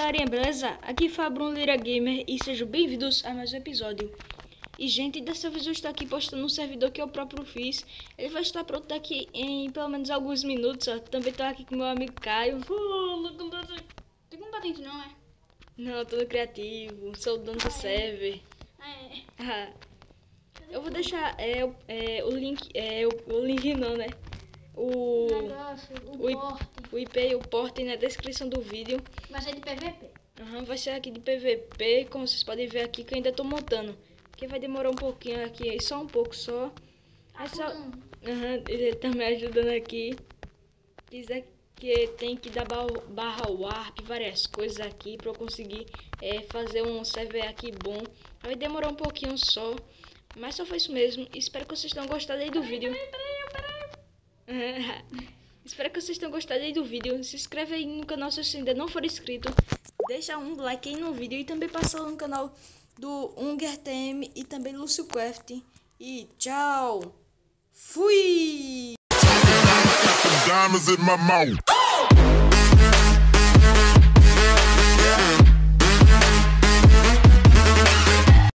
galerinha, beleza? Aqui é Fabrum Lira Gamer e sejam bem-vindos a mais um episódio. E gente, dessa vez eu estou aqui postando um servidor que eu próprio fiz. Ele vai estar pronto daqui em pelo menos alguns minutos, ó. Também estou aqui com meu amigo Caio. Tem combatente não, é? Não, eu tô no criativo, sou o dono do server. Eu vou deixar o link, o link não, né? O IP e o porte na descrição do vídeo. Vai ser de PVP. Vai ser aqui de PVP, como vocês podem ver aqui que eu ainda tô montando. Que vai demorar um pouquinho aqui, só um pouco só. Ele tá me ajudando aqui. Diz que tem que dar barra warp, várias coisas aqui pra eu conseguir fazer um server aqui bom. Vai demorar um pouquinho só, mas só foi isso mesmo. Espero que vocês tenham gostado aí do vídeo. Espero que vocês tenham gostado aí do vídeo. Se inscreve aí no canal se você ainda não for inscrito. Deixa um like aí no vídeo e também passa lá no canal do UngerTM e também LúcioCraft. E tchau! Fui! Diamonds in my mouth.